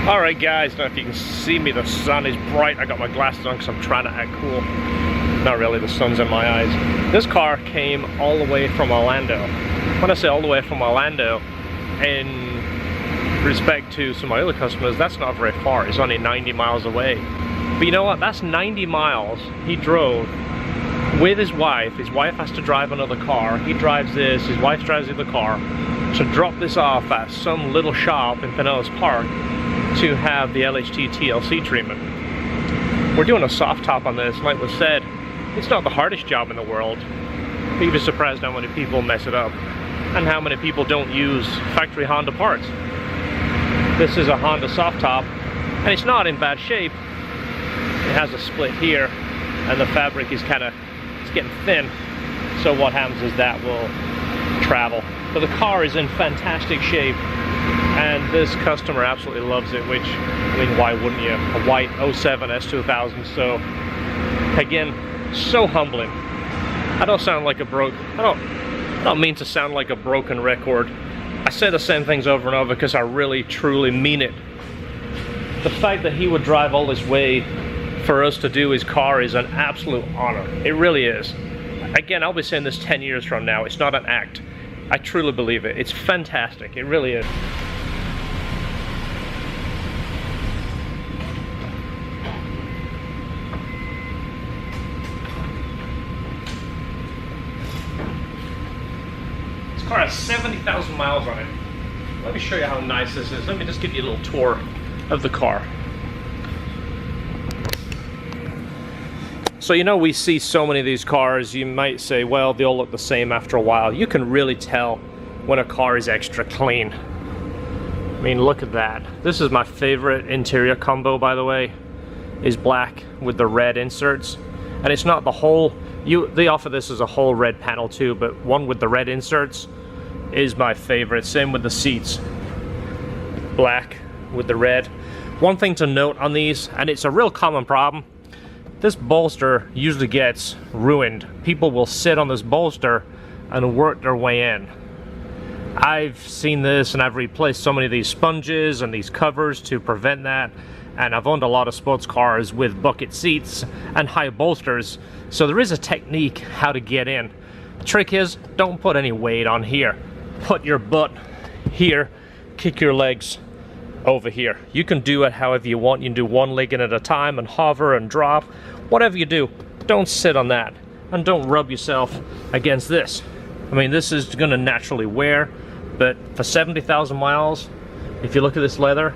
Alright guys, I don't know if you can see me, the sun is bright. I got my glasses on because I'm trying to act cool. Not really, the sun's in my eyes. This car came all the way from Orlando. When I say all the way from Orlando, in respect to some of my other customers, that's not very far. It's only 90 miles away. But you know what? That's 90 miles he drove with his wife. His wife has to drive another car. He drives this, his wife drives the other car, to drop this off at some little shop in Pinellas Park to have the LHT TLC treatment. We're doing a soft top on this. Like was said, it's not the hardest job in the world. You'd be surprised how many people mess it up and how many people don't use factory Honda parts. This is a Honda soft top and it's not in bad shape. It has a split here and the fabric is it's getting thin. So what happens is that will travel. But the car is in fantastic shape. And this customer absolutely loves it, which, I mean, why wouldn't you? A white 07 S2000, so, again, so humbling. I don't sound like I don't mean to sound like a broken record. I say the same things over and over because I really, truly mean it. The fact that he would drive all this way for us to do his car is an absolute honor. It really is. Again, I'll be saying this 10 years from now. It's not an act. I truly believe it. It's fantastic. It really is. This car has 70,000 miles on it. Let me show you how nice this is. Let me just give you a little tour of the car. So you know, we see so many of these cars, you might say, well, they all look the same after a while. You can really tell when a car is extra clean. I mean, look at that. This is my favorite interior combo, by the way, is black with the red inserts. And it's not the whole, they offer this as a whole red panel too, but one with the red inserts is my favorite. Same with the seats. Black with the red. One thing to note on these, and it's a real common problem, this bolster usually gets ruined. People will sit on this bolster and work their way in. I've seen this and I've replaced so many of these sponges and these covers to prevent that. And I've owned a lot of sports cars with bucket seats and high bolsters. So there is a technique how to get in. The trick is, don't put any weight on here. Put your butt here, kick your legs over here. You can do it however you want. You can do one leg in at a time and hover and drop. Whatever you do, don't sit on that. And don't rub yourself against this. I mean, this is going to naturally wear, but for 70,000 miles, if you look at this leather,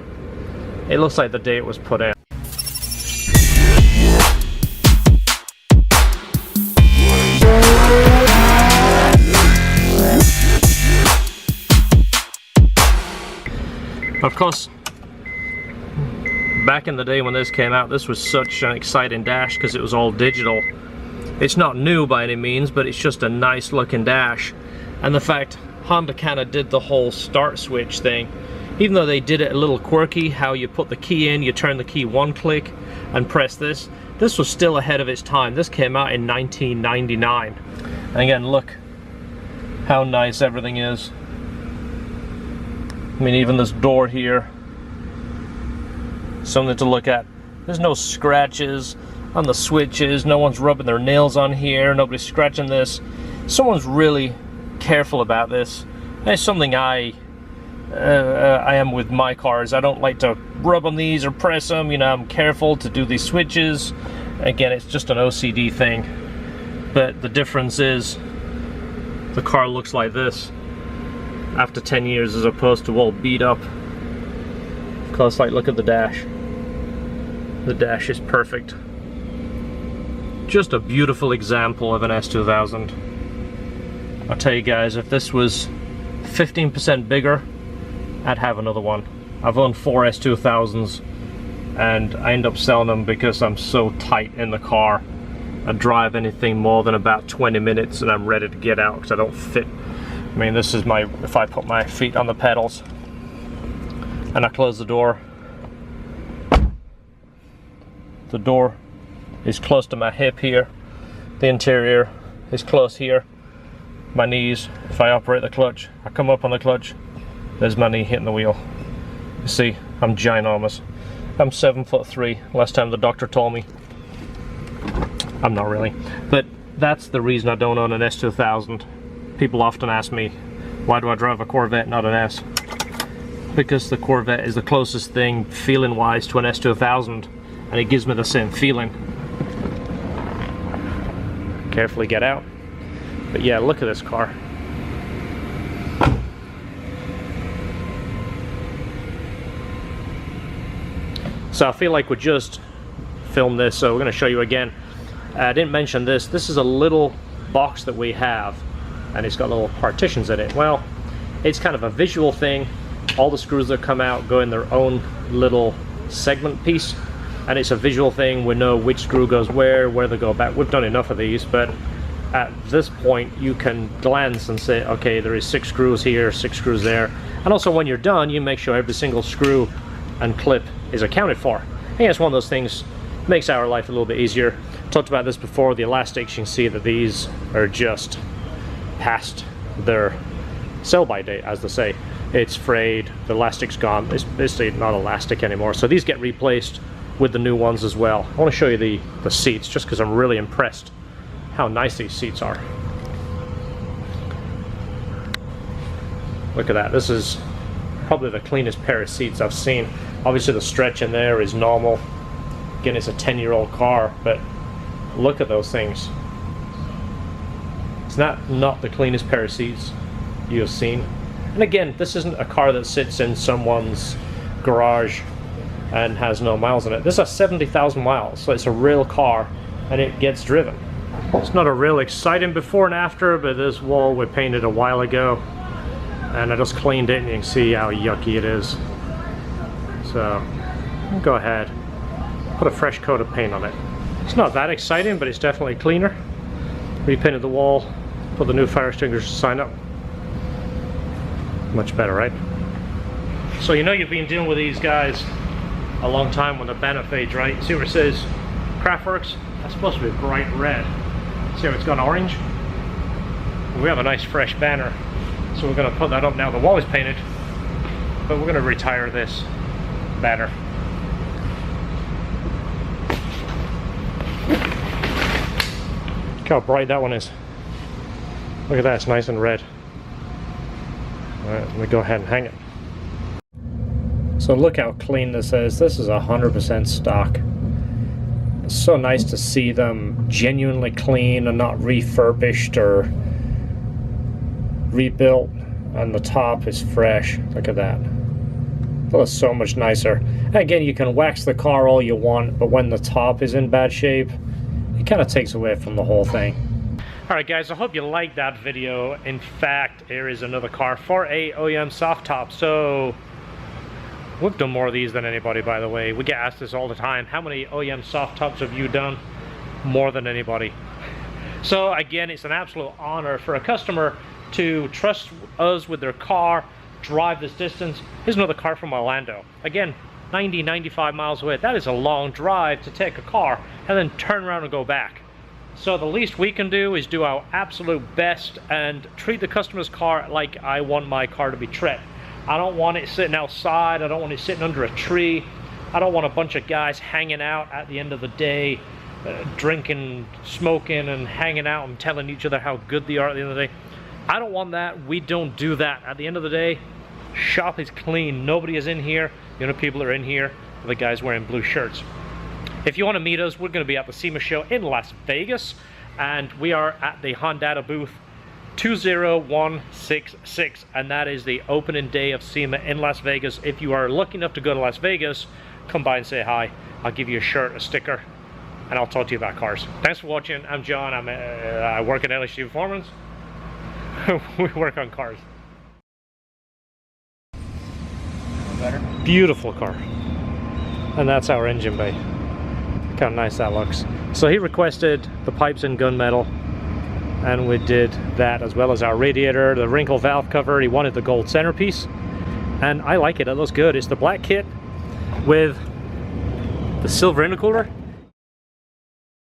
it looks like the day it was put in. Of course, back in the day when this came out, this was such an exciting dash because it was all digital. It's not new by any means, but it's just a nice looking dash. And the fact Honda kind of did the whole start switch thing, even though they did it a little quirky, how you put the key in, you turn the key one click and press this. This was still ahead of its time. This came out in 1999. And again, look how nice everything is. I mean, even this door here, something to look at. There's no scratches on the switches, no one's rubbing their nails on here, nobody's scratching this. Someone's really careful about this. And it's something I am with my cars. I don't like to rub on these or press them, you know, I'm careful to do these switches. Again, it's just an OCD thing. But the difference is, the car looks like this after 10 years as opposed to all beat up. Of course, like, look at the dash. The dash is perfect. Just a beautiful example of an S2000. I'll tell you guys, if this was 15% bigger, I'd have another one. I've owned 4 S2000s and I end up selling them because I'm so tight in the car. I drive anything more than about 20 minutes and I'm ready to get out because I don't fit. I mean, this is my, if I put my feet on the pedals and I close the door is close to my hip here. The interior is close here. My knees, if I operate the clutch, I come up on the clutch, there's my knee hitting the wheel. You see, I'm ginormous. I'm 7'3", last time the doctor told me. I'm not really. But that's the reason I don't own an S2000. People often ask me, why do I drive a Corvette, not an S? Because the Corvette is the closest thing, feeling-wise, to an S2000, and it gives me the same feeling. Carefully get out. But yeah, look at this car. So I feel like we just filmed this, so we're going to show you again. I didn't mention this. This is a little box that we have, and it's got little partitions in it. Well, it's kind of a visual thing. All the screws that come out go in their own little segment piece, and it's a visual thing. We know which screw goes where they go back. We've done enough of these, but at this point you can glance and say, okay, there is 6 screws here, 6 screws there. And also when you're done, you make sure every single screw and clip is accounted for. I think it's one of those things makes our life a little bit easier. Talked about this before. The elastics, you can see that these are just past their sell-by date, as they say. It's frayed, the elastic's gone. It's basically not elastic anymore. So these get replaced with the new ones as well. I want to show you the seats, just because I'm really impressed how nice these seats are. Look at that. This is probably the cleanest pair of seats I've seen. Obviously the stretch in there is normal. Again, it's a 10-year-old car, but look at those things. It's not the cleanest pair of seats you have seen. And again, this isn't a car that sits in someone's garage and has no miles in it. This has 70,000 miles, so it's a real car and it gets driven. It's not a real exciting before and after, but this wall we painted a while ago, and I just cleaned it and you can see how yucky it is. So I'll go ahead, put a fresh coat of paint on it. It's not that exciting, but it's definitely cleaner. Repainted the wall, put the new fire extinguisher sign up. Much better, right? So you know you've been dealing with these guys a long time when the banner fades, right? See where it says Craftworks? That's supposed to be bright red. See how it's gone orange? We have a nice fresh banner, so we're going to put that up now. The wall is painted, but we're going to retire this banner. Look how bright that one is. Look at that, it's nice and red. Alright, let me go ahead and hang it. So look how clean this is. This is 100% stock. It's so nice to see them genuinely clean and not refurbished or rebuilt. And the top is fresh. Look at that. That looks so much nicer. Again, you can wax the car all you want, but when the top is in bad shape, it kind of takes away from the whole thing. Alright guys, I hope you liked that video. In fact, here is another car for a OEM soft top. So we've done more of these than anybody, by the way. We get asked this all the time. How many OEM soft tops have you done? More than anybody. So again, it's an absolute honor for a customer to trust us with their car, drive this distance. Here's another car from Orlando. Again, 90, 95 miles away. That is a long drive to take a car and then turn around and go back. So the least we can do is do our absolute best and treat the customer's car like I want my car to be treated. I don't want it sitting outside. I don't want it sitting under a tree. I don't want a bunch of guys hanging out at the end of the day, drinking, smoking, and hanging out and telling each other how good they are at the end of the day. I don't want that. We don't do that. At the end of the day, shop is clean. Nobody is in here. The only people that are in here are the guys wearing blue shirts. If you want to meet us, we're going to be at the SEMA show in Las Vegas, and we are at the Honda booth 20166, and that is the opening day of SEMA in Las Vegas. If you are lucky enough to go to Las Vegas, come by and say hi. I'll give you a shirt, a sticker, and I'll talk to you about cars. Thanks for watching. I'm John. I work at LHT Performance. We work on cars. Better. Beautiful car. And that's our engine bay. Look how nice that looks. So he requested the pipes in gunmetal, and we did that, as well as our radiator, the wrinkle valve cover. He wanted the gold centerpiece, and I like it. It looks good. It's the black kit with the silver intercooler.